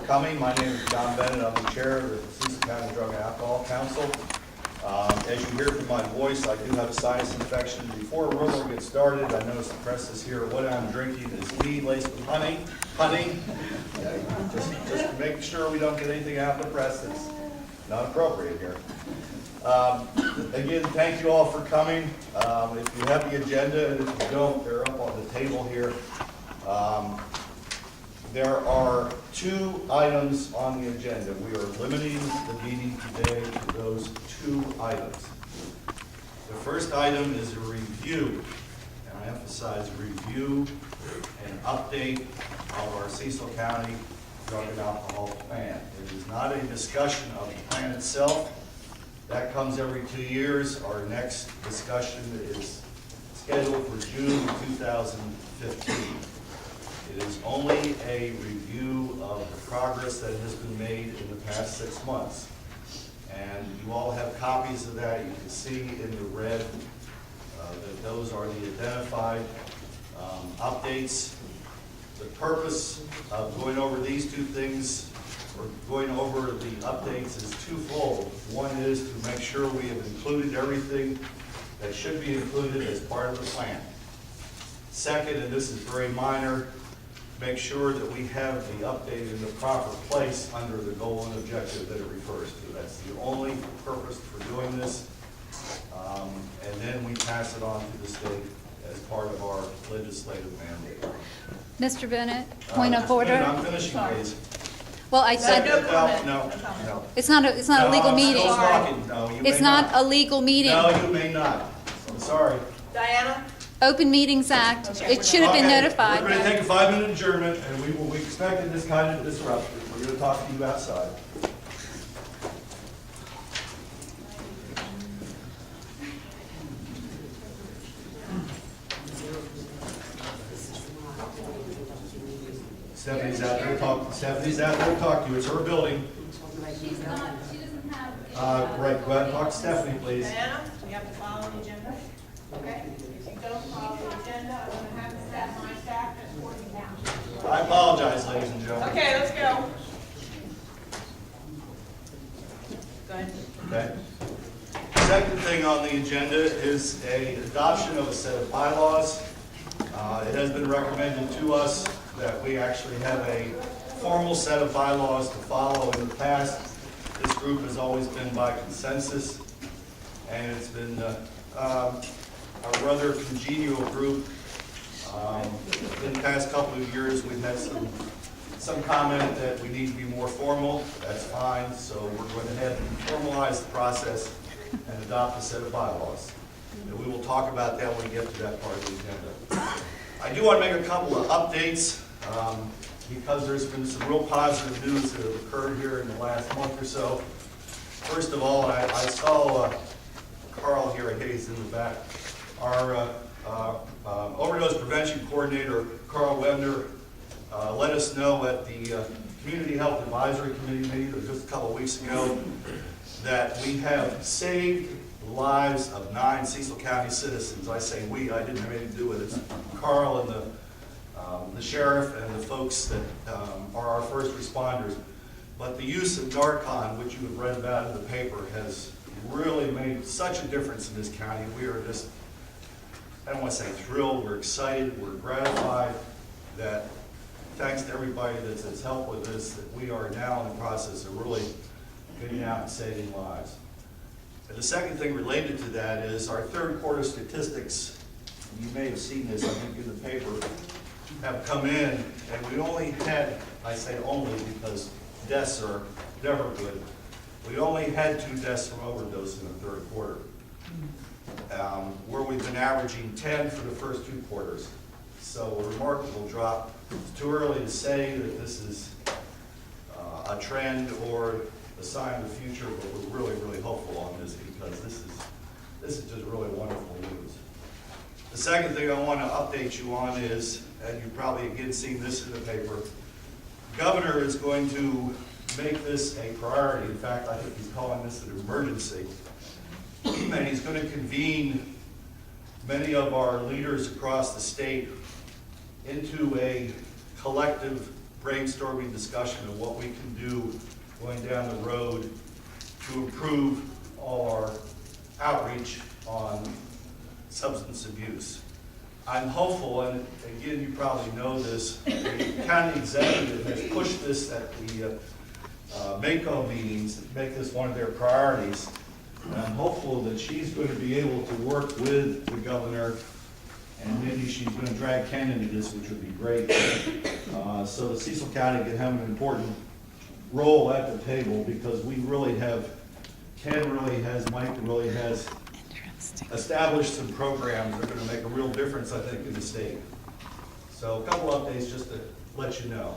coming. My name is John Bennett. I'm the chair of the Cecil County Drug and Alcohol Council. As you hear from my voice, I do have a sinus infection. Before a rumor gets started, I noticed the press is here. What I'm drinking is tea laced with honey. Just to make sure we don't get anything out of the press that's not appropriate here. Again, thank you all for coming. If you have the agenda, and if you don't, they're up on the table here. There are 2 items on the agenda. We are limiting the meeting today to those 2 items. The first item is a review, and I emphasize review and update of our Cecil County drug and alcohol plan. It is not a discussion of the plan itself. That comes every 2 years. Our next discussion is scheduled for June 2015. It is only a review of the progress that has been made in the past 6 months. And you all have copies of that. You can see in the red that those are the identified updates. The purpose of going over these 2 things, or going over the updates, is twofold. One is to make sure we have included everything that should be included as part of the plan. Second, and this is very minor, make sure that we have the update in the proper place under the goal and objective that it refers to. That's the only purpose for doing this. And then we pass it on to the state as part of our legislative mandate. Mr. Bennett, point of order. I'm finishing, please. Well, I said No. it's not a legal meeting. Still talking. No, you It's may not a legal meeting. No, you may not. I'm sorry. Diana? Open Meetings Act. It should have been Okay, notified. We're going to take a 5-minute adjournment, and we expected this kind of disruption. We're going to talk to you outside. Stephanie's out there to talk. Stephanie's out there to talk to you. It's her building. She's not. She doesn't have. Right. Go ahead and talk to Stephanie, please. Diana, you have to follow the agenda. Okay? If you don't follow the agenda, I'm going to have to staff my staff at 40 down. I apologize, ladies and gentlemen. Okay, let's go. Go ahead. Okay. Second thing on the agenda is a adoption of a set of bylaws. It has been recommended to us that we actually have a formal set of bylaws to follow. In the past, this group has always been by consensus, and it's been a rather congenial group. In the past couple of years, we've had some comment that we need to be more formal. That's fine. So we're going ahead and formalize the process and adopt a set of bylaws. And we will talk about that when we get to that part of the agenda. I do want to make a couple of updates because there's been some real positive news that have occurred here in the last month or so. First of all, I saw Carl here, I think he's in the back. Our overdose prevention coordinator, Carl Webner, let us know at the Community Health Advisory Committee meeting just a couple of weeks ago that we have saved the lives of 9 Cecil County citizens. I say we, I didn't have anything to do with it. It's Carl and the sheriff and the folks that are our first responders. But the use of Narcan, which you have read about in the paper, has really made such a difference in this county. We are just, I don't want to say thrilled, we're excited, we're gratified that thanks to everybody that's helped with this, that we are now in the process of really getting out and saving lives. And the second thing related to that is our third quarter statistics. You may have seen this, I think, in the paper, have come in, and we only had, I say only because deaths are never good, we only had 2 deaths from overdose in the third quarter, where we've been averaging 10 for the first 2 quarters. So a remarkable drop. It's too early to say that this is a trend or a sign of the future, but we're really, really hopeful on this because this is just really wonderful news. The second thing I want to update you on is, and you've probably again seen this in the paper, the governor is going to make this a priority. In fact, I think he's calling this an emergency. And he's going to convene many of our leaders across the state into a collective brainstorming discussion of what we can do going down the road to improve all our outreach on substance abuse. I'm hopeful, and again, you probably know this, the county executive has pushed this at the MACO meetings, make this one of their priorities. And I'm hopeful that she's going to be able to work with the governor, and maybe she's going to drag Ken into this, which would be great. So that Cecil County can have an important role at the table, because we really have, Ken really has, Mike really has established some programs that are going to make a real difference, I think, in the state. So a couple updates just to let you know.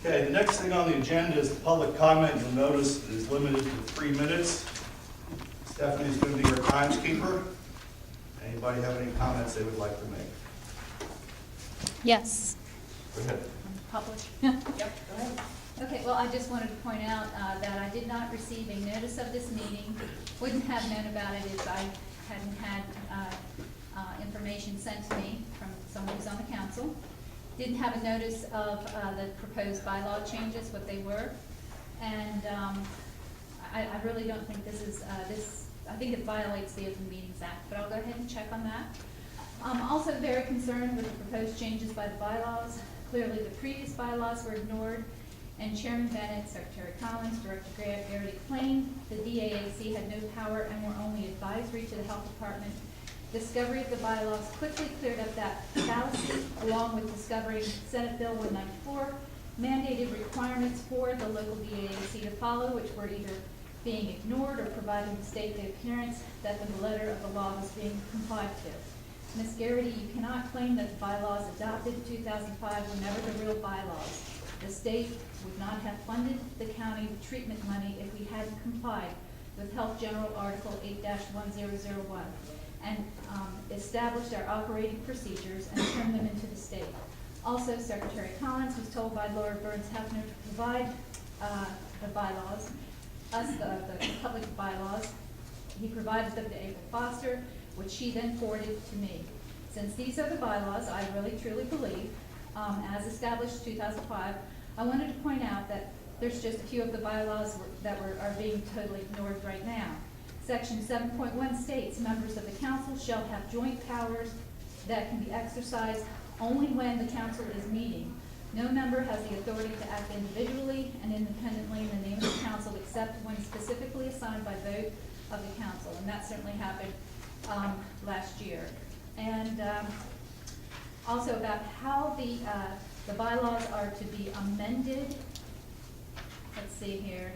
Okay, the next thing on the agenda is the public comment. You'll notice it is limited to 3 minutes. Stephanie's going to be your timekeeper. Anybody have any comments they would like to make? Yes. Go ahead. Public. Yep, go ahead. Okay, well, I just wanted to point out that I did not receive a notice of this meeting. Wouldn't have known about it if I hadn't had information sent to me from someone who's on the council. Didn't have a notice of the proposed bylaw changes, what they were. And I really don't think this is, I think it violates the Open Meetings Act, but I'll go ahead and check on that. I'm also very concerned with the proposed changes by the bylaws. Clearly, the previous bylaws were ignored, and Chairman Bennett, Secretary Collins, Director Garrity claimed the DAAC had no power and were only advisory to the Health Department. Discovery of the bylaws quickly cleared up that fallacy, along with discovering Senate Bill 194 mandated requirements for the local DAAC to follow, which were either being ignored or providing the state the appearance that the letter of the law was being complied to. Ms. Garrity, you cannot claim that the bylaws adopted in 2005 were never the real bylaws. The state would not have funded the county with treatment money if we hadn't complied with Health General Article 8-1001 and established our operating procedures and turned them into the state. Also, Secretary Collins was told by Laura Burns-Hefner to provide the bylaws, the public bylaws. He provided them to April Foster, which she then forwarded to me. Since these are the bylaws, I really truly believe, as established 2005, I wanted to point out that there's just a few of the bylaws that are being totally ignored right now. Section 7.1 states members of the council shall have joint powers that can be exercised only when the council is meeting. No member has the authority to act individually and independently in the name of the council except when specifically assigned by vote of the council, and that certainly happened last year. And also about how the bylaws are to be amended. Let's see here.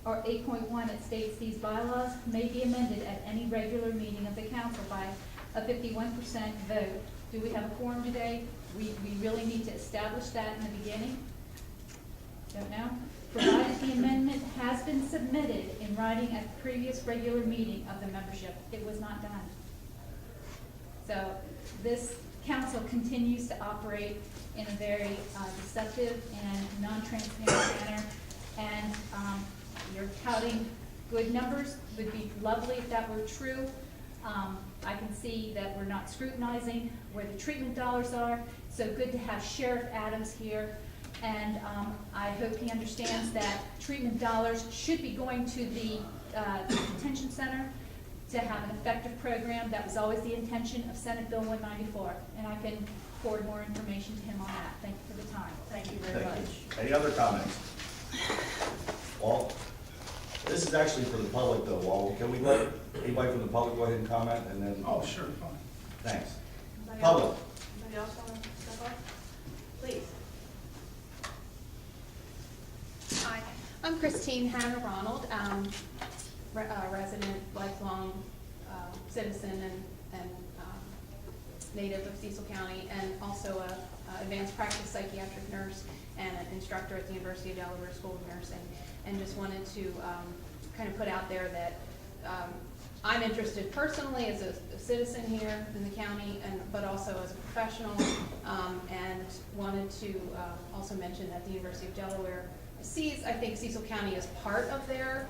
Or 8.1, it states these bylaws may be amended at any regular meeting of the council by a 51% vote. Do we have a quorum today? We really need to establish that in the beginning. Don't know. Provided the amendment has been submitted in writing at the previous regular meeting of the membership. It was not done. So this council continues to operate in a very deceptive and non-transparent manner. And you're touting good numbers. Would be lovely if that were true. I can see that we're not scrutinizing where the treatment dollars are. So good to have Sheriff Adams here. And I hope he understands that treatment dollars should be going to the detention center to have an effective program. That was always the intention of Senate Bill 194. And I can forward more information to him on that. Thank you for the time. Thank you very much. Any other comments? Walt? This is actually for the public though, Walt. Can we let anybody from the public go ahead and comment and then? Oh, sure, fine. Thanks. Anybody Public. else? Anybody else want to step up? Please. Hi, I'm Christine Hannah Ronald, resident, lifelong citizen and native of Cecil County, and also a advanced practice psychiatric nurse and an instructor at the University of Delaware School of Nursing. And just wanted to kind of put out there that I'm interested personally as a citizen here in the county, but also as a professional, and wanted to also mention that the University of Delaware sees, I think, Cecil County as part of their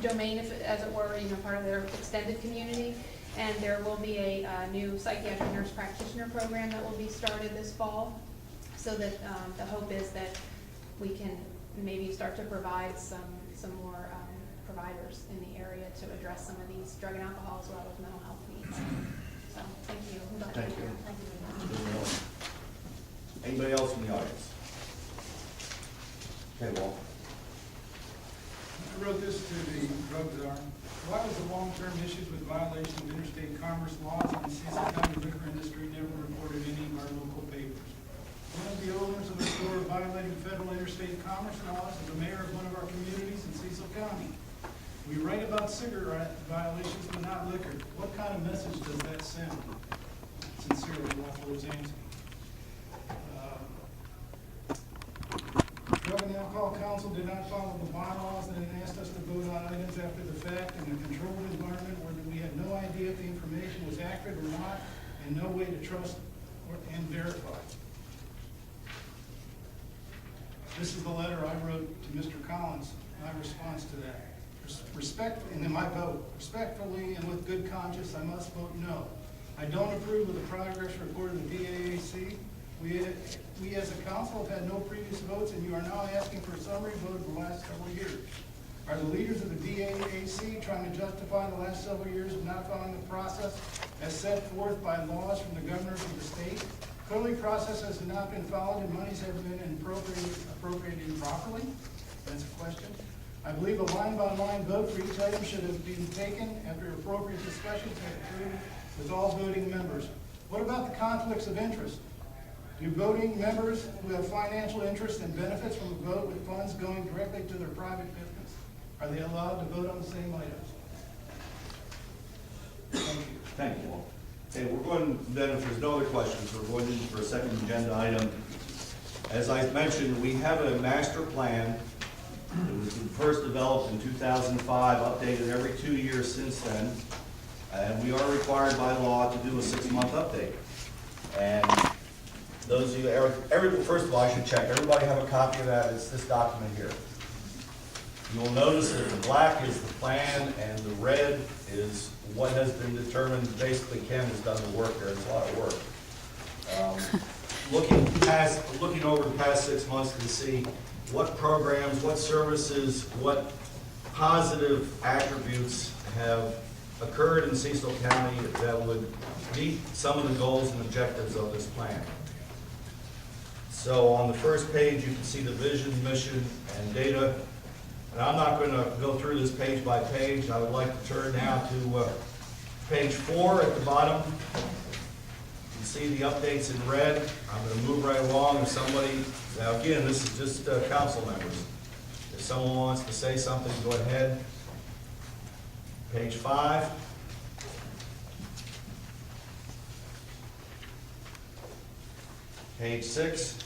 domain, as it were, part of their extended community. And there will be a new psychiatric nurse practitioner program that will be started this fall. So that the hope is that we can maybe start to provide some more providers in the area to address some of these drug and alcohol as well as mental health needs. So, thank you. I'm glad to Thank be you. here. Anyone else? Anybody else from the audience? Okay, Walt. I wrote this to the drug czar. Why was the long-term issues with violation of interstate commerce laws in the Cecil County liquor industry never reported in any of our local papers? One of the owners of the store violating federal interstate commerce laws is the mayor of one of our communities in Cecil County. We write about cigarette violations but not liquor. What kind of message does that send? Sincerely, Walt Rosansky. Drug and Alcohol Council did not follow the bylaws and asked us to vote on items after the fact in a controlled environment where we had no idea if the information was accurate or not, and no way to trust and verify. This is the letter I wrote to Mr. Collins, my response to that. And in my vote, respectfully and with good conscience, I must vote no. I don't approve of the progress report of the DAAC. We as a council have had no previous votes, and you are now asking for a summary vote of the last several years. Are the leaders of the DAAC trying to justify the last several years of not following the process as set forth by laws from the governors of the state? Clearly, processes have not been followed and monies have been appropriated improperly. That's a question. I believe a line-by-line vote for each item should have been taken after appropriate discussions and approved with all voting members. What about the conflicts of interest? Do voting members who have financial interest and benefits from a vote with funds going directly to their private business, are they allowed to vote on the same items? Thank you. Thank you, Walt. Okay, we're going, then if there's no other questions, we're going in for a second agenda item. As I mentioned, we have a master plan. It was first developed in 2005, updated every 2 years since then. And we are required by law to do a 6-month update. And those of you, first of all, I should check. Everybody have a copy of that? It's this document here. You will notice that the black is the plan and the red is what has been determined. Basically, Ken has done the work there. It's a lot of work. Looking over the past 6 months to see what programs, what services, what positive attributes have occurred in Cecil County that would meet some of the goals and objectives of this plan. So on the first page, you can see the vision, mission, and data. And I'm not going to go through this page by page. I would like to turn now to page 4 at the bottom. You can see the updates in red. I'm going to move right along. If somebody, now again, this is just council members. If someone wants to say something, go ahead. Page 5. Page 6.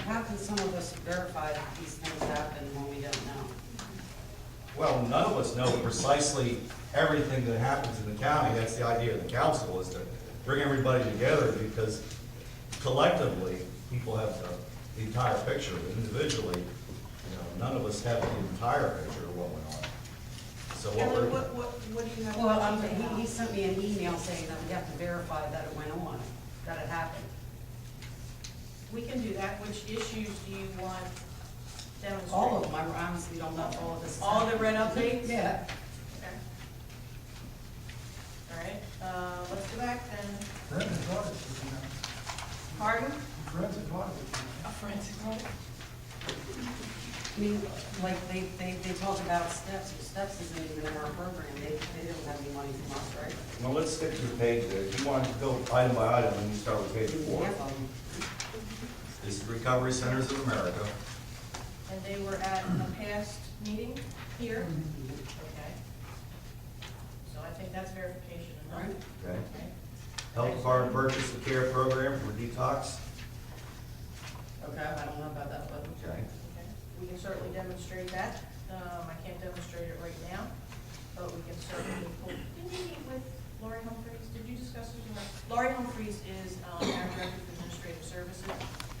How can some of us verify that these things happen when we don't know? Well, none of us know precisely everything that happens in the county. That's the idea of the council, is to bring everybody together, because collectively, people have the entire picture. Individually, none of us have the entire picture of what went on. So Kevin, what do you have? Well, he sent me an email saying that we have to verify that it went on, that it happened. We can do that. Which issues do you want demonstrated? All of them, I honestly don't know all of this. All the red updates? Yeah. Okay. All right, let's go back then. Forensic audit, Pardon? forensic audit. A forensic audit? I mean, like, they talk about steps, but steps isn't even in our program, they don't have any money from us, right? Well, let's stick to the page there. If you want to go item by item, then you start with page 4. Half of them. This is Recovery Centers of America. And they were at a past meeting here? Okay. So I think that's verification enough. Right. Okay. Okay. Health Department Purchase the Care Program for detox. Okay, I don't know about that, but. Okay. Okay. We can certainly demonstrate that. I can't demonstrate it right now, but we can certainly pull. Did you meet with Lori Humphreys? Did you discuss this? Lori Humphreys is our Director of Administrative Services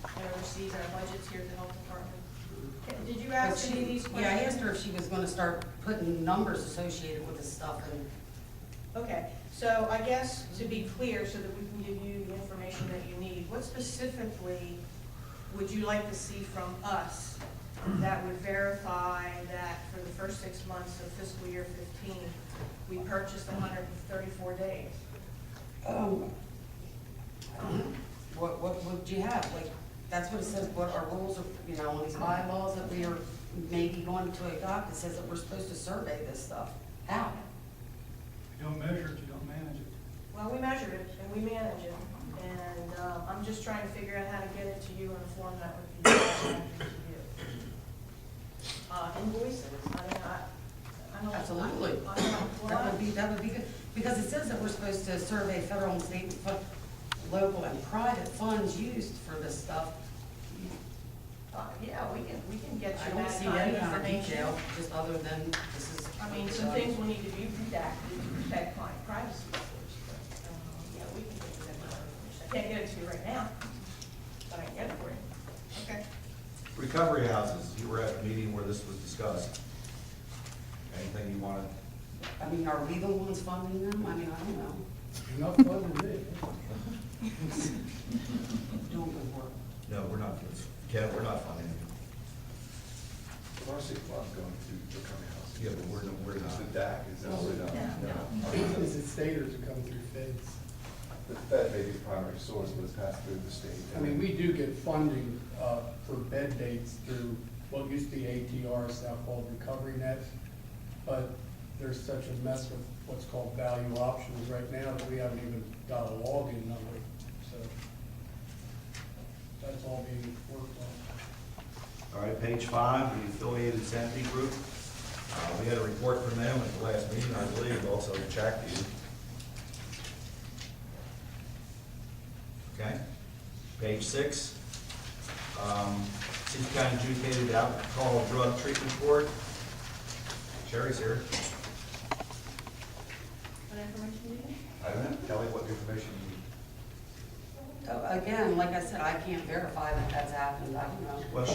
and oversees our budgets here at the Health Department. Did you But ask she- any of these questions? Yeah, I asked her if she was gonna start putting numbers associated with this stuff, and Okay, so I guess to be clear, so that we can give you the information that you need, what specifically would you like to see from us that would verify that for the first 6 months of fiscal year 15, we purchased 134 days? what would you have? Like, that's what it says, what our rules are, you know, on these bylaws that we are maybe going to adopt, it says that we're supposed to survey this stuff. How? You don't measure it, you don't manage it. Well, we measure it and we manage it, and I'm just trying to figure out how to get it to you in a form that would be satisfactory to you. Invoices, I mean, I don't. Absolutely. I don't know. That would be good, because it says that we're supposed to survey federal and state, local and private funds used for this stuff. Yeah, we can get I you don't that see kind any of kind of information. detail, just other than this is. I mean, some things will need to be redacted to protect client privacy, of course, but, yeah, we can get you that kind of information. I can't get it to you right now, but I can get it for you. Okay. Recovery houses, you were at a meeting where this was discussed. Anything you wanted? I mean, are we the ones funding them? I mean, I don't know. Enough fun with it. Doing good work. No, we're not, Ken, we're not funding it. Our six funds going to recovery house. Yeah, but we're It's not. the DAAC, is that what it Yeah. is? Is it state or does it come through feds? The Fed may be the primary source, but it's passed through the state. I mean, we do get funding for bed dates through what used to be ATR, it's now called Recovery Net. But there's such a mess with what's called value options right now that we haven't even got a login number, so that's all being worked on. All right, page 5, the affiliated entity group. We had a report from them at the last meeting, I believe, also checked you. Okay. Page 6, City County adjudicated alcohol drug treatment board. Sherry's here. What information do you need? I don't know, Kelly, what information you need? Again, like I said, I can't verify that that's happened, I don't know. Well,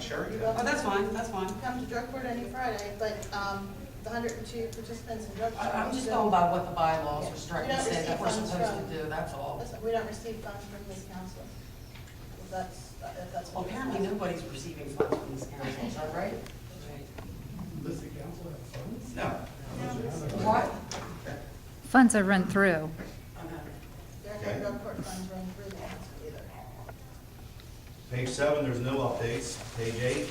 Sherry, Oh, that's fine, that's fine. Come to drug court any Friday, but the 102 participants in drug court. I'm just going by what the bylaws Yeah. restrict We and don't say that we're receive funds supposed from- to do, that's all. We don't receive funds from this council. If that's Well, what. apparently nobody's receiving funds from this council, is that right? Does the council have funds? no. What? Funds are run through. There are Okay. no drug court funds running through the council either. Page 7, there's no updates. Page 8.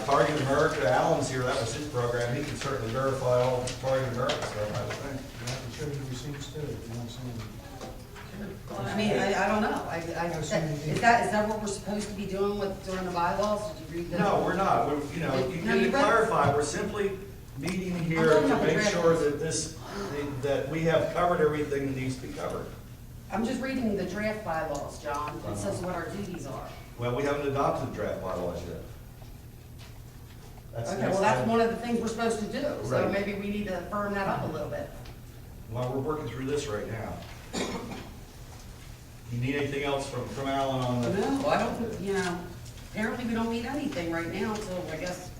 Target America, Alan's here, that was his program, he can certainly verify all Target America stuff, I would think. You have to show your receipts too, if you want some. I mean, I don't know, is that what we're supposed to be doing during the bylaws? Did you read them? No, we're not, we're, you know, you No, need to you read- clarify, we're simply meeting here talking to about the make draft. sure that that we have covered everything that needs to be covered. I'm just reading the draft bylaws, John, it says what our duties are. Well, we haven't adopted the draft bylaws yet. That's Okay, next well, that's item. one of the things we're supposed to do, so Right. maybe we need to firm that up a little bit. Well, we're working through this right now. You need anything else from Alan on the? No, I don't, you know, apparently we don't need anything right now, so I guess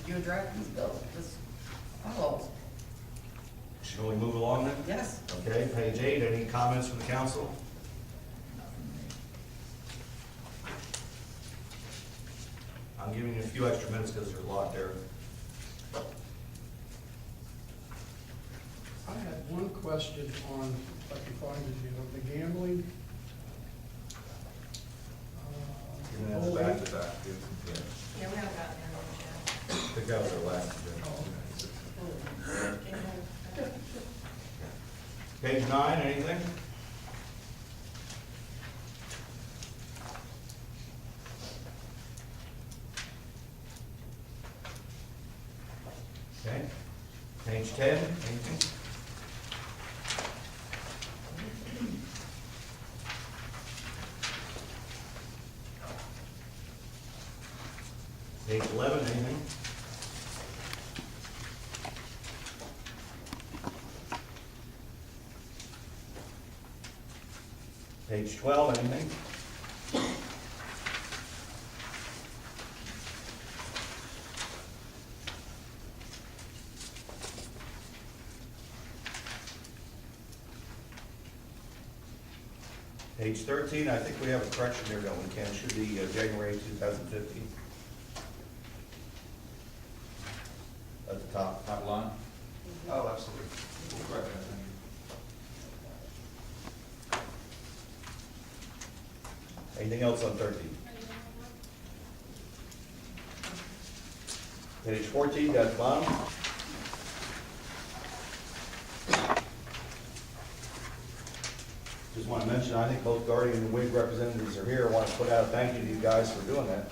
you draft these bills, this bylaws. Should we move along then? Yes. Okay, page 8, any comments from the council? I'm giving you a few extra minutes because there's a lot there. I had one question on, if I can find it, you know, the gambling. And then bowling. back to back. Yeah. Yeah, we haven't gotten there I think that was our last agenda. yet. Page 9, anything? Okay. Page 10, anything? Page 11, anything? Page 12, anything? Page 13, I think we have a correction here, don't we, Ken? It should be January 2015. At the top. Top line? Oh, absolutely. We'll correct that, thank you. Anything else on 13? Page 14, down at the bottom. Just want to mention, I think both Guardian and WIG representatives are here. I want to put out a thank you to you guys for doing that.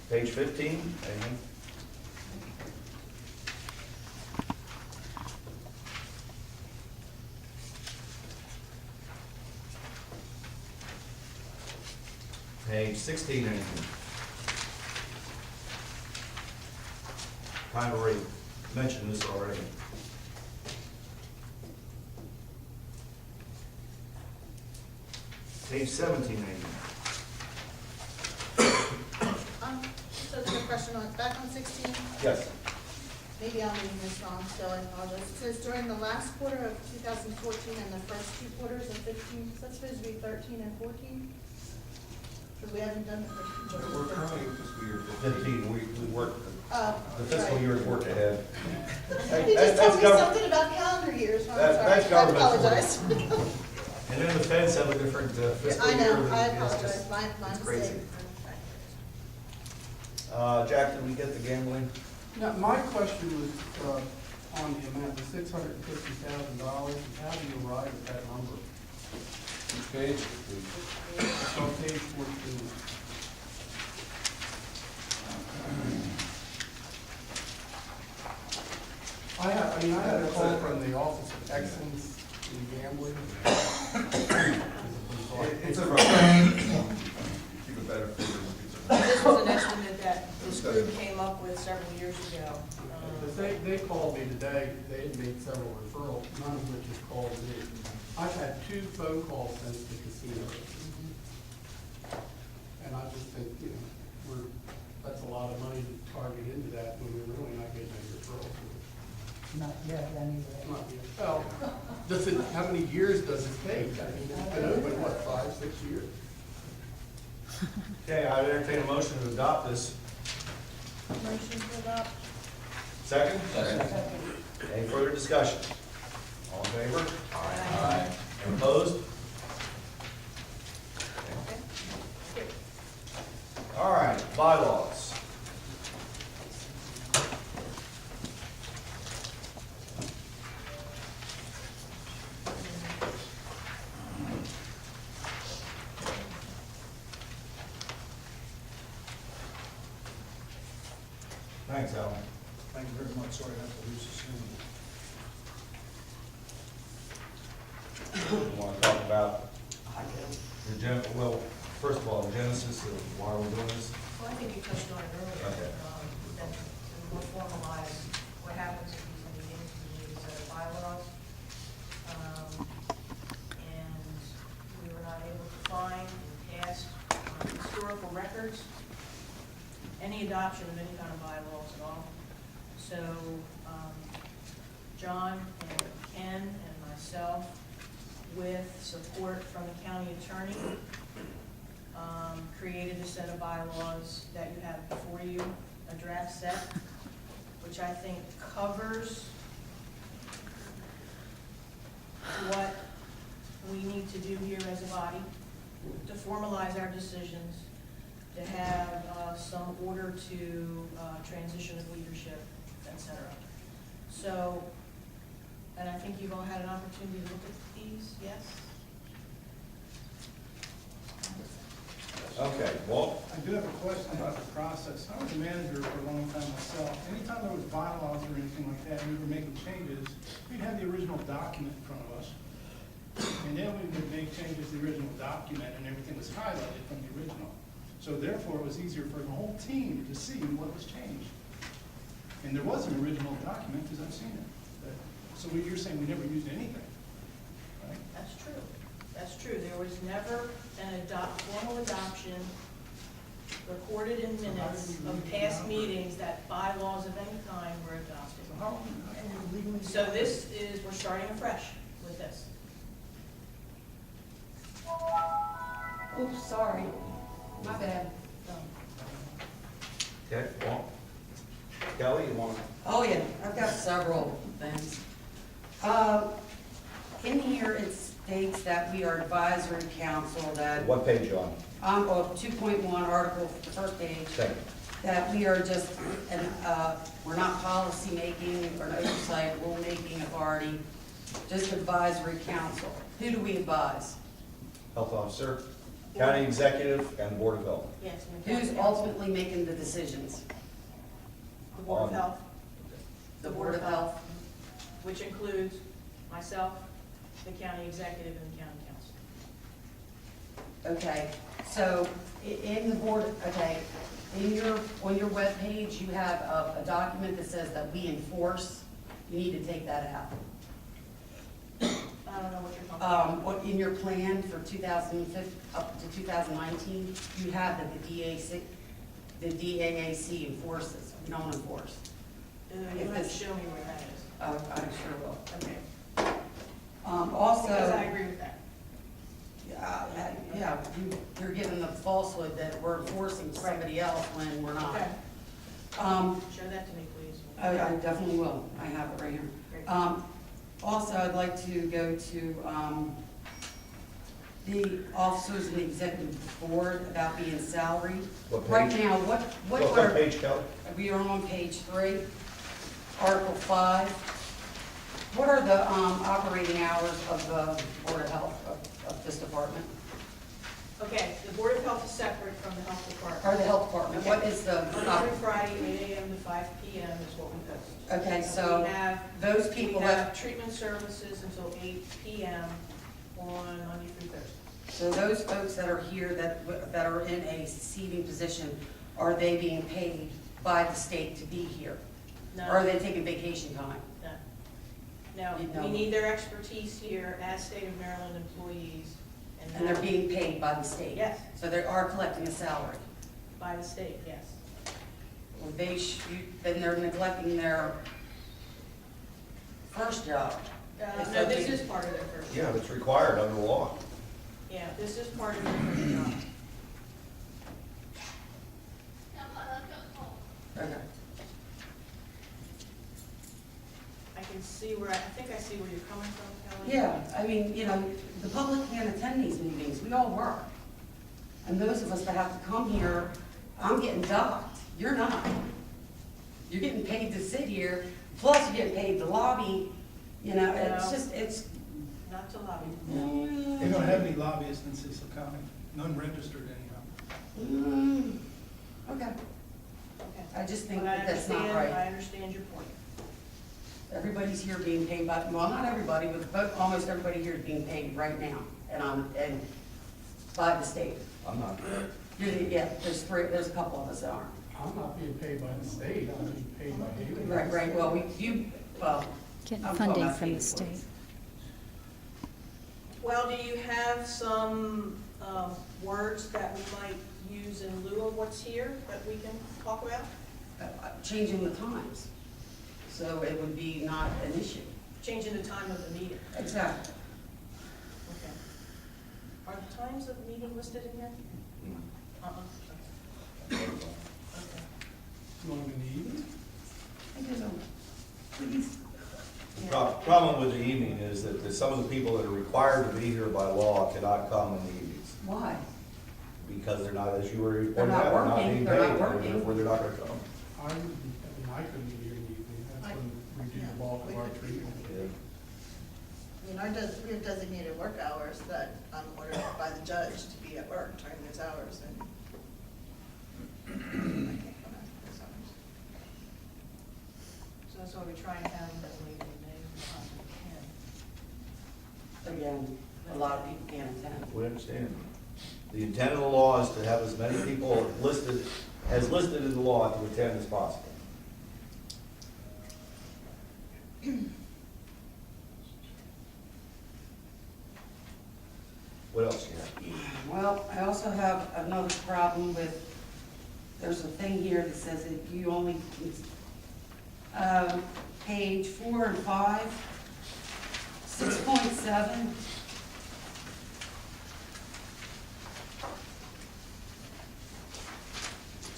Page 15, anything? Page 16, anything? Kind of already mentioned this already. Page 17, anything? So there's a question on, back on 16, Yes. maybe I'm reading this wrong, so I apologize. It says during the last quarter of 2014 and the first two quarters of 15, so that's supposed to be 13 and 14? Because we haven't done the 15. We're currently in fiscal year 15, we work, Oh, the fiscal right. year is work ahead. You just told me That's something about calendar years, I'm That's sorry, I government for you. apologize. And then the feds have a different fiscal I year. know, than- I it's just- apologize, my it's crazy. mistake. Jack, did we get the gambling? Now, my question was, on the amount, the $650,000, how do you arrive at that number? Which page? It's on page 14. I had a call from the Office of Excellence in Gambling. It's a rough. Keep a better figure. This was an estimate that this group came up with several years ago. Because they called me today, they had made several referrals, none of which has called me. I've had 2 phone calls since the casino. And I just think, that's a lot of money to target into that when we're really not getting any referrals. Not yet, anyway. Not yet. Well, how many years does it take? I mean, it's been open, what, 5, 6 years? Okay, I entertain a motion to adopt this. Motion to adopt. Second? Second. Any further discussion? All in favor? Aye. Any opposed? All right, bylaws. Thanks, Alan. Thank you very much, sorry I have to lose this soon. You want to talk about well, first of all, the genesis of why we're doing this? Well, I think you touched on it earlier, Okay. that to more formalize what happens at these meetings, we need a set of bylaws. And we were not able to find in past historical records any adoption of any kind of bylaws at all. So, John and Ken and myself, with support from the county attorney, created a set of bylaws that you have before you, a draft set, which I think covers what we need to do here as a body to formalize our decisions, to have some order to transition of leadership, et cetera. So, and I think you've all had an opportunity to look at these, yes? Okay, Walt? I do have a question about the process. I was a manager for a long time myself. Anytime there was bylaws or anything like that, we were making changes, we'd have the original document in front of us. And then we would make changes to the original document and everything was highlighted from the original. So therefore, it was easier for the whole team to see what was changed. And there was an original document, because I've seen it. So you're saying we never used anything, right? That's true. That's true. There was never an formal adoption recorded in minutes of past meetings that bylaws of any kind were adopted. So how can we legally So this is, we're starting afresh with this. Oops, sorry, my bad. Okay, well, Kelly, you want? Oh, yeah, I've got several things. In here, it states that we are advisory council, that, What page you on? 2.1, article, the first page, Second. that we are just, we're not policy-making or an oversight, rule-making authority, just advisory council. Who do we advise? Health officer, county executive, and board of health. Yes. and the county Who's council. ultimately making the decisions? The Board of On- Health, The Board of Health? which includes myself, the county executive, and the county council. Okay, so in the board, okay, on your webpage, you have a document that says that we enforce. You need to take that out. I don't know what you're talking about. What, in your plan for 2015, up to 2019, you have that the DAAC enforces, we don't enforce. You have to show me where that is. I sure will. Okay. Also. Because I agree with that. Yeah, you're giving the falsehood that we're enforcing somebody else when we're not. Okay. Um, Show that to me, please. I definitely will, I have it right here. Great. Also, I'd like to go to, the officers and the executive board about being salaried. What Right page? now, what What are, page, Kelly? we are on page 3, Article 5. What are the, operating hours of the Board of Health of this department, Okay, the Board of Health is separate from the Health Department. or the Health Department? What is the, Monday through Friday, 8 a.m. to 5 p.m. is what we post. okay, so We have, those people we that, have treatment services until 8 p.m. on Monday through Thursday. so those folks that are here that are in a seating position, are they being paid by the state to be here? Or are No, they taking vacation time? no, You no, we know. need their expertise here as State of Maryland employees. And they're being paid by the state? Yes. So they are collecting a salary? By the state, yes. Well, then they're neglecting their first job. It's No, this okay. is part of their first job. Yeah, it's required under law. Yeah, this is part of their first job. Okay. I can see where, I think I see where you're coming from, Kelly. Yeah, I mean, the public can't attend these meetings, we all work. And those of us that have to come here, I'm getting docked, you're not. You're getting paid to sit here, plus you're getting paid to lobby, it's No. just, it's. Not to lobby. They don't have any lobbyists in Cecil County, none registered anyhow. Okay, Okay. I just think But I that that's not understand- I right. understand your point. Everybody's here being paid by, well, not everybody, but almost everybody here is being paid right now, and by the state. I'm not. Yeah, there's a couple of us that aren't. I'm not being paid by the state, I'm being paid by Haley. Right, well, Getting I'm talking funding about from the paid state. employees. Well, do you have some words that we might use in lieu of what's here that we can talk about? Changing the times, so it would be not an issue. Changing the time of the meeting. Exactly. Okay. Are the times of the meeting listed in here? Uh-uh. Okay. You want them in the evening? Please. Problem with the evening is that some of the people that are required to be here by law cannot come in the evenings, Why? because they're not, as you were They're pointing not out, they're not working, being they're not paid, working. therefore they're not gonna come. I couldn't be here in the evening, that's when we do the bulk of our treatment. Yeah. We have designated work hours that I'm ordered by the judge to be at work during those hours, and I can't come after those hours. So that's why we try and have them as late in the day as we possibly can. Again, a lot of people can't attend. We understand. The intent of the law is to have as many people listed in the law to attend as possible. What else you have? Well, I also have another problem with, there's a thing here that says that you only, page 4 and 5, 6.7.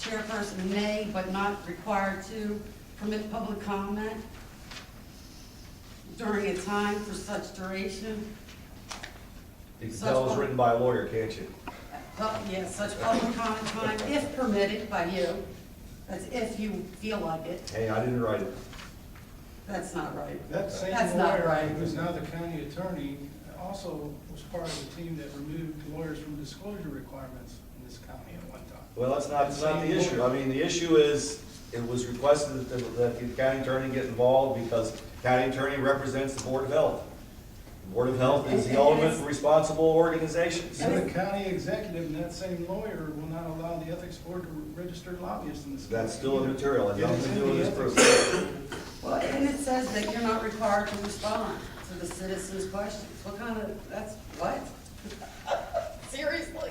Chairperson may, but not required to, permit public comment during a time for such duration. You can tell it was written by a lawyer, can't you? Yes, such public comment time, if permitted by you, that's if you feel like it. Hey, I didn't write it. That's not right. That same That's not lawyer, right. who's now the county attorney, also was part of the team that removed lawyers from disclosure requirements in this county at one time. Well, that's not the issue. I mean, the issue is, it was requested that the county attorney get involved because county attorney represents the Board of Health. The Board of Health is the ultimate responsible organization. So the county executive and that same lawyer will not allow the ethics board to register lobbyists in this county. That's still immaterial, it has nothing to do with this It's in the proof. Well, and it says that you're not required to respond to the citizens' questions. What kind of, that's, what? Seriously?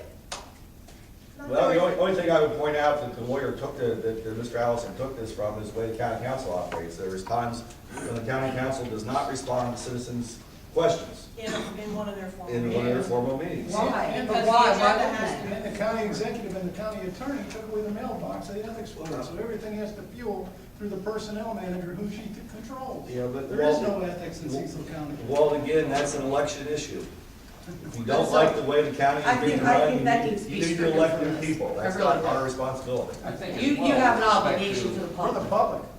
Well, the only thing I would point out that the lawyer took, that Mr. Allison took this from is the way the county council operates. There's times when the county council does not respond to citizens' questions In one of their formal in one of their formal meetings. Why? Because But the why? agenda Why has wouldn't to they? And the county executive and the county attorney took away the mailbox of the ethics board, so everything has to fuel through the personnel manager who she controls. Yeah, but There is no ethics in Cecil County. Well, again, that's an election issue. If you don't like the way the county I is being think that run, needs to be you need to stricken elect from new this. people. That's I really not do. our responsibility. I think as You well, have an with respect obligation to the For the public.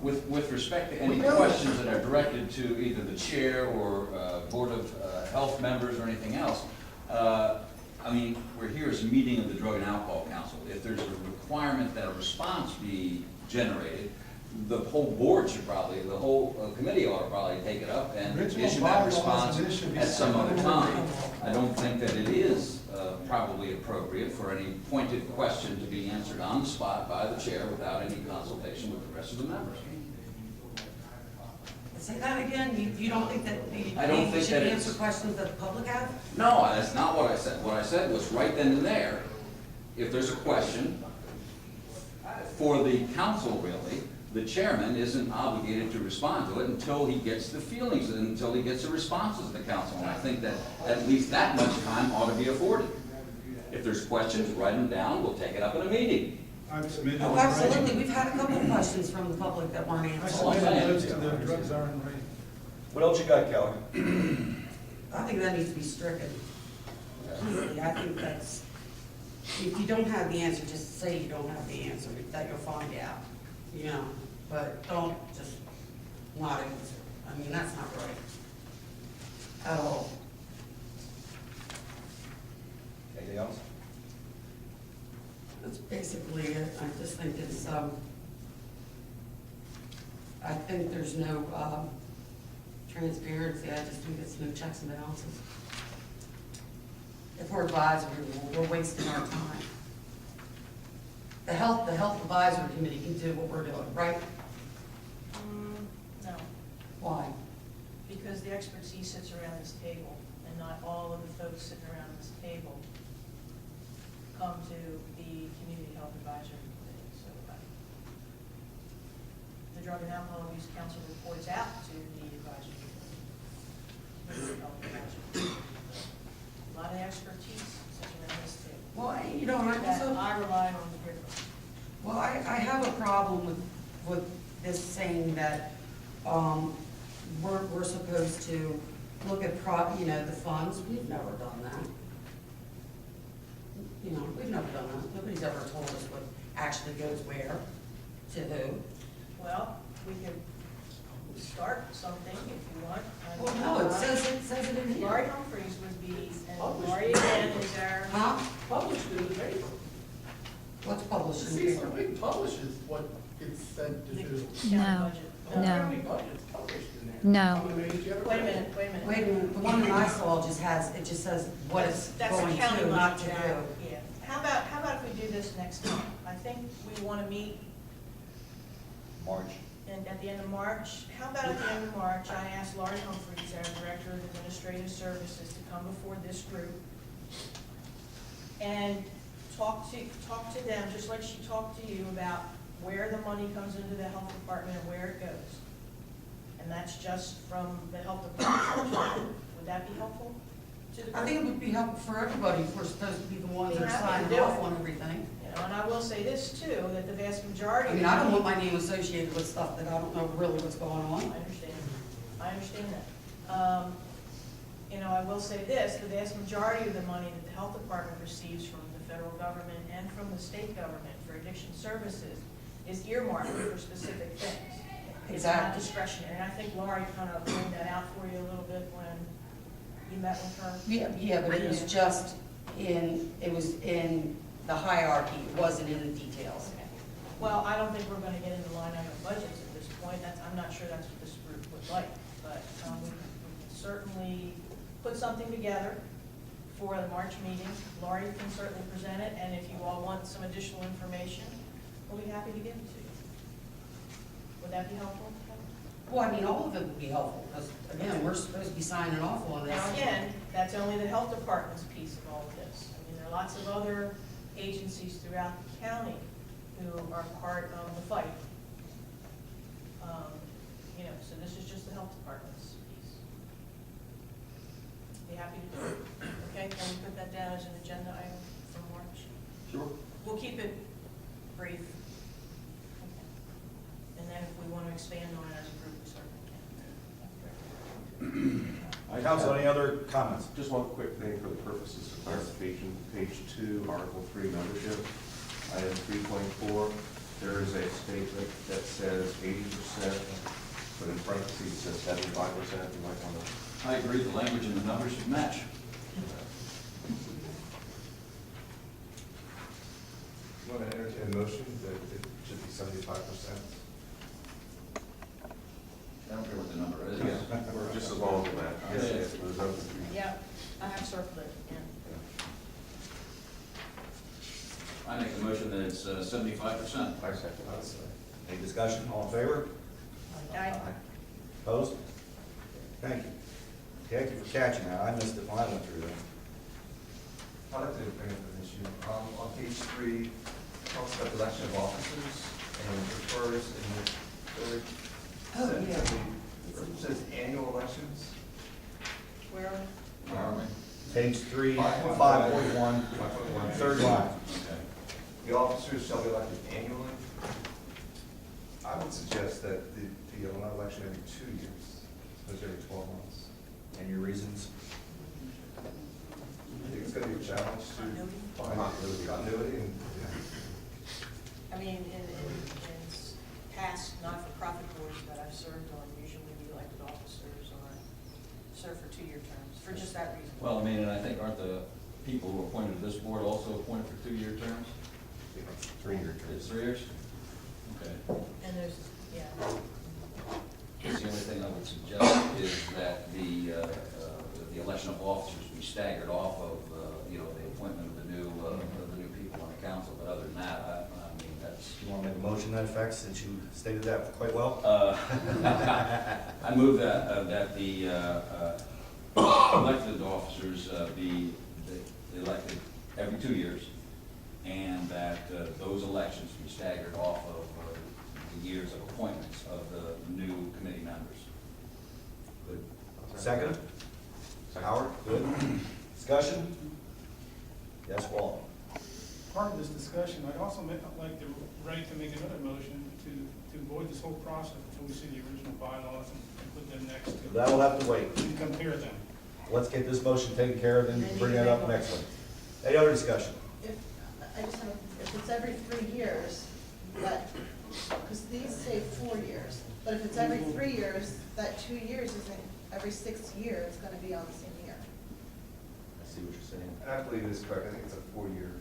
public. With respect to We any know. questions that are directed to either the chair or Board of Health members or anything else, I mean, we're here as a meeting of the Drug and Alcohol Council. If there's a requirement that a response be generated, the whole board should probably, the whole committee ought to probably take it up and Original issue that bylaws response and this should be at some set other over time. the- I don't think that it is probably appropriate for any pointed question to be answered on the spot by the chair without any consultation with the rest of the members. Say that again, you don't think that I don't you think should that answer it's- questions that the public have? No, that's not what I said. What I said was right then and there, if there's a question for the council really, the chairman isn't obligated to respond to it until he gets the feelings, until he gets the responses of the council. And I think that at least that much time ought to be afforded. If there's questions, write them down, we'll take it up in a meeting. I've submitted. Oh, absolutely, we've had a couple of questions from the public that weren't I answered. submitted those to the drug czar and Ray. What else you got, Kelly? I think that needs to be stricken. Completely. I think that's, if you don't have the answer, just say you don't have the answer, that you'll find out, you know, but don't just not answer. I mean, that's not right at all. Anything else? That's basically it. I just think it's, I think there's no, transparency. I just think it's no checks and balances. If we're advisory, we're wasting our time. The health advisory committee can do what we're doing, right? No, Why? because the expertise sits around this table, and not all of the folks sitting around this table come to the Community Health Advisory Committee. So the Drug and Alcohol Abuse Council reports out to the advisory committee. Community Health Advisory Committee. A lot of expertise sits around this table. Well, you know, I That also, I rely on to hear from. well, I have a problem with this saying that, we're supposed to look at the funds. We've never done that. You know, we've never done that. Nobody's ever told us what actually goes where, to who. Well, we could start something if you want. Well, no, it says it in here. Laurie Humphreys would be, and Laurie again is our, Huh? Published in the paper. What's published in Cecil, the paper? we publishes what it's said to the do. county No. budget. The No. county budget's published in there. No. How many did you ever Wait a read? minute, wait a minute. Wait a minute, the one that I saw just says what it's That's going the county to, not to budget. do. Yeah. How about if we do this next time? I think we want to meet March. at the end of March. How about at the end of March, I asked Laurie Humphreys, our Director of Administrative Services, to come before this group and talk to them, just like she talked to you, about where the money comes into the health department and where it goes. And and that's just from the health department. Would that be helpful to the I think it would be helpful for everybody if we're supposed to be the ones that are Be happy to signing do it. off on everything. You know, and I will say this too, that the vast majority. I mean, I don't want my name associated with stuff that I don't know really what's going on. I understand that. You know, I will say this, the vast majority of the money that the health department receives from the federal government and from the state government for addiction services is earmarked for specific things. It's not Exactly. discretionary, and I think Laurie kind of laid that out for you a little bit when you met with her. Yeah, but it was just it was in the hierarchy, it wasn't in the details. Okay. Well, I don't think we're gonna get into line item budgets at this point, I'm not sure that's what this group would like, but we can certainly put something together for the March meeting. Laurie can certainly present it, and if you all want some additional information, we'll be happy to give it to you. Would that be helpful? Well, I mean, all of it would be helpful, because again, we're supposed to be signing off on this. Now, again, that's only the health department's piece of all of this. I mean, there are lots of other agencies throughout the county who are part of the fight. You know, so this is just the health department's piece. Be happy to do it. Okay, can we put that down as an agenda item for March? Sure. We'll keep it brief. Okay. And then if we want to expand on it as a group, we certainly can. Council, any other comments? Just one quick thing for the purposes of clarification. Page 2, Article 3, membership, item 3.4, there is a statement that says 80%, but in parentheses it says 75%. You might want to. I agree, the language and the numbers should match. You want to entertain a motion that it should be 75%? I don't care what the number is. Or just as long as it matches. Yeah. Yes, it was open. Yeah, I have circled it, yeah. I make a motion that it's 75%. I second that. Any discussion, all in favor? Aye. Opposed? Thank you. Thank you for catching that, I missed it when I went through that. I'd like to bring up an issue. On page 3, it talks about the election of officers and refers in the third Oh, sentence, yeah. it says annual elections. Where? Where are we? Page 3, 5.1, 5.1. third line. Okay. The officers shall be elected annually. I would suggest that the election every 2 years, opposed to every 12 months. And your reasons? I think it's going to be a challenge to find continuity and. I mean, in past not-for-profit boards that I've served on, usually the elected officers serve for 2-year terms, for just that reason. Well, I mean, and I think aren't the people who are appointed to this board also appointed for 2-year terms? 3-year It's 3 years? Okay. And there's, yeah. Guess the only thing I would suggest is that the election of officers be staggered off of, the appointment of the new people on the council, but other than that, I mean, that's. You want to make a motion to that effect, since you stated that quite well? I move that the elected officers be elected every 2 years, and that those elections be staggered off of the years of appointments of the new committee members. Good. Second? Howard, good. Discussion? Yes, Walt? Part of this discussion, I'd also like the right to make another motion to avoid this whole process until we see the original bylaws and put them next to That will have to wait. and compare them. Let's get this motion taken care of, and bring that up next one. Any other discussion? If it's every 3 years, because these say 4 years, but if it's every 3 years, that 2 years isn't every 6th year, it's gonna be on the same year. I see what you're saying. And I believe it is correct. I think it's a 4-year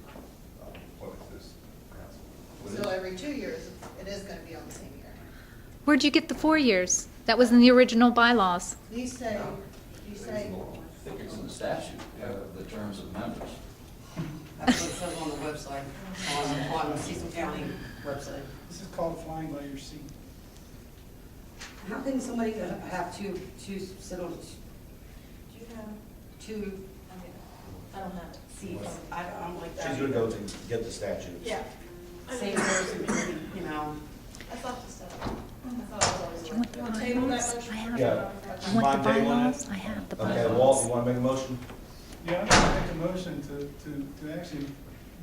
appointment to this council. So every 2 years, it is gonna be on the same year. Where'd you get the 4 years? That was in the original bylaws. These say, I think it's in the statute, the terms of members. That's what it says on the website, on the Cecil County website. This is called flying by your seat. How can somebody have two sit on Do you have, 2 I don't have it. seats? I don't like that. She's gonna go to get the statute. Yeah. Same person, you know. I thought you said. Do you want the bylaws? I have, Yeah. you want the Mind tabling it? bylaws? I have the bylaws. Okay, Walt, you want to make a motion? Yeah, I'm gonna make a motion to actually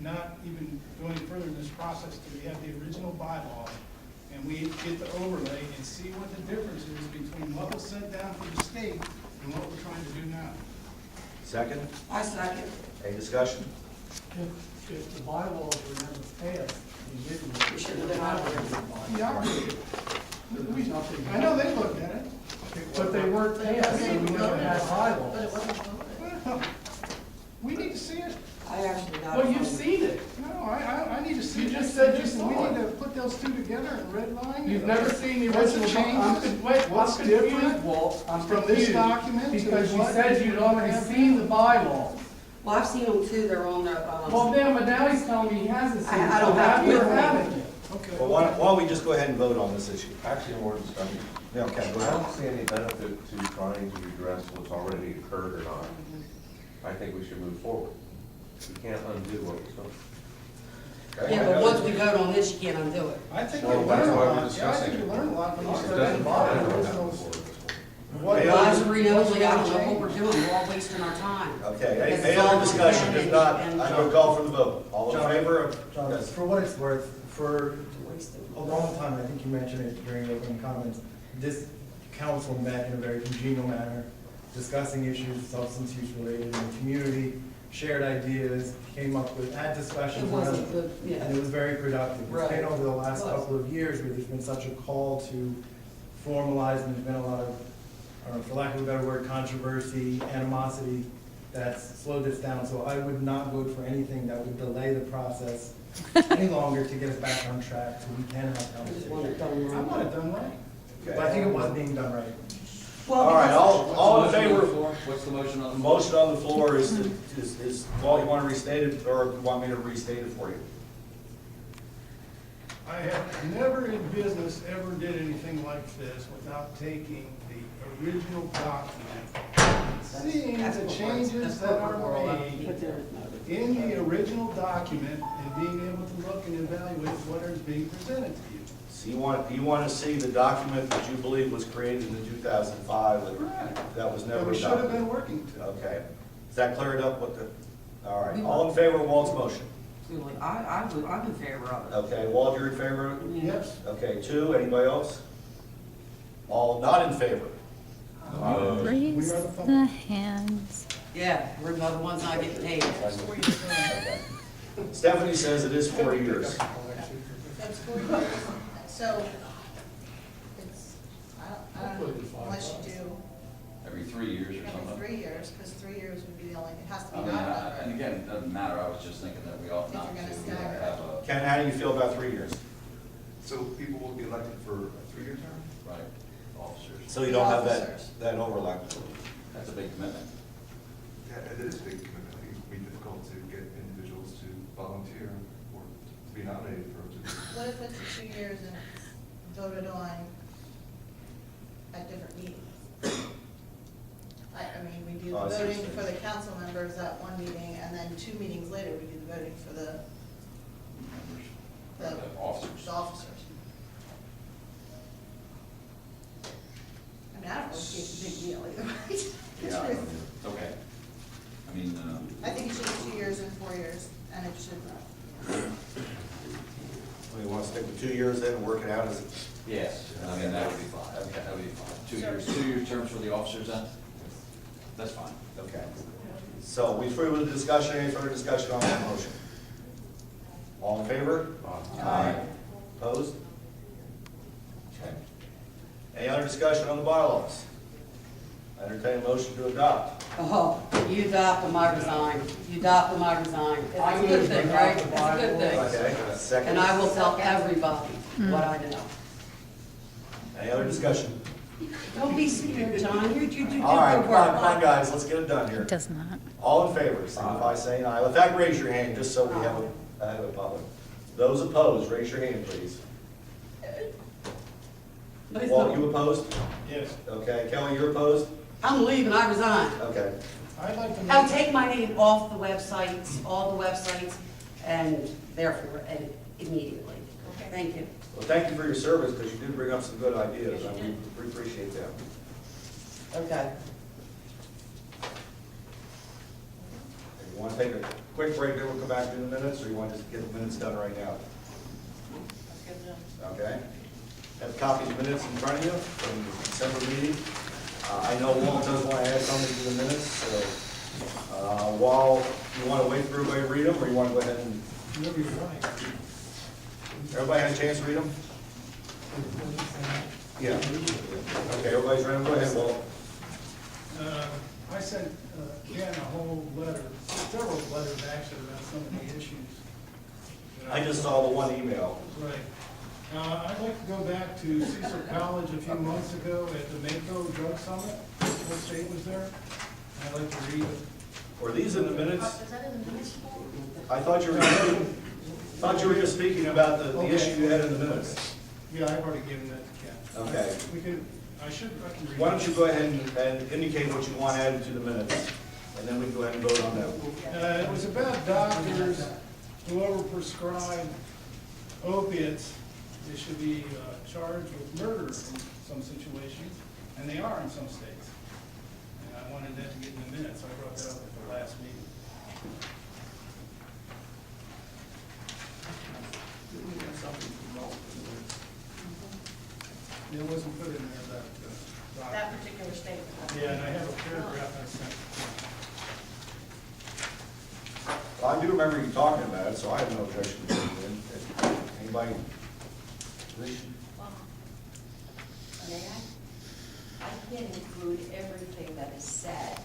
not even go any further in this process till we have the original bylaws and we get the overlay and see what the difference is between what was sent down from the state and what we're trying to do now. Second? I second. Any discussion? If the bylaws were never passed, we didn't. We shouldn't have been out of it. I know they looked at it. But they weren't passed, so we never had bylaws. But it wasn't voted. Well, we need to see it. I actually got. Well, it you've from- seen it. No, I need to see. You it. just said you We saw need it. to put those two together and red line. You've never seen the What's the original. changes? What's I'm different confused, Walt. I'm from this confused. document to Because you what said you'd already have seen now? the bylaws. Well, I've seen them too, they're on the, Well, then, but now he's telling me he hasn't seen it. I don't So have you to. or haven't you? Okay. Well, why don't we just go ahead and vote on this issue? Actually, more discussion. Yeah, okay, go I ahead. don't see any benefit to trying to address what's already occurred or not. I think we should move forward. We can't undo what was done. Okay. yeah, but once we vote on this, you can't undo it. I think Well, you that's learn a why we're lot. Yeah, I discussing think you it. learn a lot from It these doesn't studies. bother me. Advisory knows, we gotta know what we're doing, we're all wasting our time. Okay, Because any it's all other on discussion? Ken If not, and I'm going to call for the vote. All in John, favor of? John, Yes. for what it's worth, for Wasting. a long time, I think you mentioned it during your opening comments, this council met in a very congenial manner, discussing issues, substance use related in the community, shared ideas, came up with, had discussions. It wasn't around- good, yeah. And it was very productive. It's been Right. over the last It was. couple of years where there's been such a call to formalize, and there's been a lot of, I don't know, for lack of a better word, controversy, animosity, that's slowed this down. So I would not vote for anything that would delay the process any longer to get us back on track, so we can have I just want it conversation. done I right. want it done right. But I think it was being done right. Well, All right, because- all in What's the motion on favor? the floor? What's the motion on The the floor? motion on the floor is, Walt, you want to restate it, or you want me to restate it for you? I have never in business ever did anything like this without taking the original document, seeing That's the what changes that's that what we're all are about. made in the original document and being able to look and evaluate what is being presented to you. So you want to see the document that you believe was created in 2005, that was That never we should have adopted? been working to. Okay. Is that cleared up with the, all right, all in favor of Walt's motion? I'm in favor of it. Okay, Walt, you're in favor of it? Yes. Okay, two, anybody else? All not in favor? Raise We are the phone. the hands. Yeah, we're the ones not getting paid. Okay. Stephanie says it is 4 years. That's 4 years. So, it's, I don't know, unless you do Every 3 years or every something? 3 years, because 3 years would be the only, it has to I be mean, not and again, it doesn't matter, I was just thinking that we ought If not you're to gonna stagger. have a, Ken, how do you feel about 3 years? So people will be elected for a 3-year term? right, officers. So you don't have Officers. that overlap? That's a big commitment. Yeah, it is a big commitment. I think it would be difficult to get individuals to volunteer or to be nominated for a position. What if it's 2 years and it's voted on at different meetings? I mean, we do Oh, I the see what you're voting saying. for the council members at one meeting, and then 2 meetings later, we do the voting for the Officers. the officers. I mean, I don't really see it's a big deal either way. Yeah. Okay. I mean, I think it should be 2 years and 4 years, and it should, We want to stick with 2 years then and work it out as, yes, I mean, that would be fine, okay, that would be fine. 2 years, 2 year terms for the officers then? That's fine. okay. So we through with the discussion, any further discussion on that motion? All in favor? Aye. Opposed? Okay. Any other discussion on the bylaws? Entertain a motion to adopt. Oh, you adopt them, I resign. You adopt them, I resign. It's a good thing, right? It's a good thing. Okay, second. And I will tell everybody what I know. Any other discussion? Don't be scared, John, you do good All right, work. come on, guys, let's get it done here. It does not. All in favor, signify saying aye. In fact, raise your hand, just so we have a public. Those opposed, raise your hand, please. But it's Walt, not- you opposed? Yes. Okay, Kelly, you're opposed? I'm leaving, I resign. Okay. I'd like to I'll make, take my name off the websites, all the websites, and therefore, edit immediately. Thank you. Well, thank you for your service, because you did bring up some good ideas, Yes, you and we appreciate them. Okay. You want to take a quick break, then we'll come back to the minutes, or you want to just get the minutes done right now? Okay. Have copies of minutes in front of you from the December meeting. I know Walt does want to add something to the minutes, so while you want to wait for everybody to read them, or you want to go ahead and, Whatever you like. everybody had a chance to read them? Yeah. Okay, everybody's ready, go ahead, Walt. I sent Ken a whole letter, several letters actually, about some of the issues. I just saw the one email. Right. I'd like to go back to Cecil College a few months ago at the Mako Drug Summit. What state was there? I'd like to read it. Were these in the minutes? Is that in the minutes? I thought you were just speaking about the issue you had in the minutes. Yeah, I've already given that to Ken. Okay. We can, I can read it. Why don't you go ahead and indicate what you want added to the minutes, and then we can go ahead and vote on that. It was about doctors who overprescribe opiates. They should be charged with murder in some situations, and they are in some states. And I wanted that to get in the minutes, so I brought that up at the last meeting. It wasn't put in there that, That particular statement. yeah, and I have a paragraph I sent. Well, I do remember you talking about it, so I have no objection to it. Anybody? May I can't include everything that is said.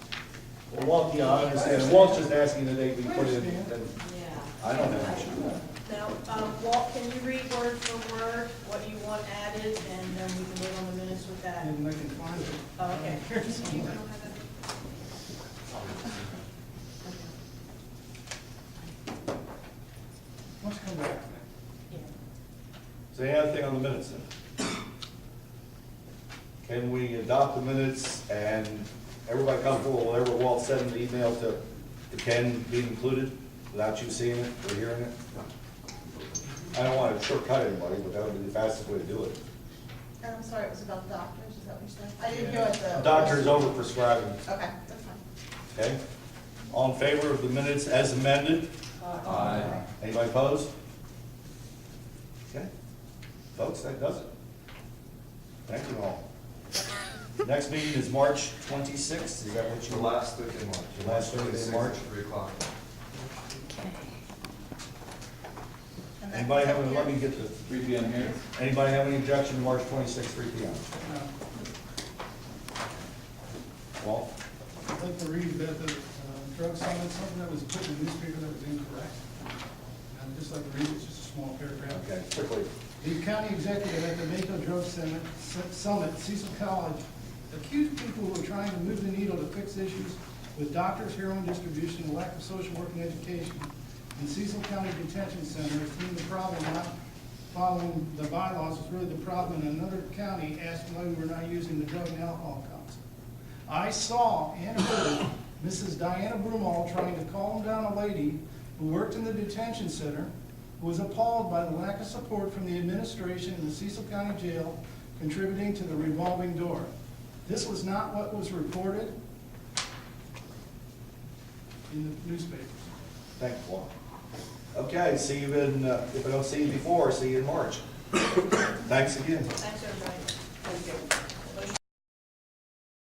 Well, Walt, yeah, I understand. Walt's just asking that they be put in. Yeah. I don't have an issue with that. Now, Walt, can you read word for word what you want added, and then we can vote on the minutes with that? And I can find it. Oh, okay. Let's come back. So any other thing on the minutes then? Can we adopt the minutes and everybody comfortable with whatever Walt said in the email to Ken be included without you seeing it or hearing it? I don't want to shortcut anybody, but that would be the fastest way to do it. And I'm sorry, it was about doctors, is that what you said? I didn't hear what the. Doctors overprescribing, Okay, that's fine. okay? All in favor of the minutes as amended? Aye. Anybody opposed? Okay. Folks, that does it. Thank you all. Next meeting is March 26th, is that what you? The last Thursday in March. The last Thursday in March? 3 o'clock. And that's Anybody have any, here. let me get the, 3 p.m. here? anybody have any objection to March 26th, 3 p.m.? Walt? I'd like to read that the drug summit, something that was put in the newspaper that was incorrect. And just like to read, it's just a small paragraph. Okay, quickly. The county executive at the Mako Drug Summit, Cecil College, accused people who are trying to move the needle to fix issues with doctors, heroin distribution, and lack of social work and education in Cecil County Detention Center, as being the problem not following the bylaws was really the problem, and another county asked why we were not using the Drug and Alcohol Council. I saw and heard Mrs. Diana Broomall trying to calm down a lady who worked in the detention center, who was appalled by the lack of support from the administration in the Cecil County Jail, contributing to the revolving door. This was not what was reported in the newspapers. Thank you, Walt. Okay, see you in, if I don't see you before, see you in March. Thanks again. Thanks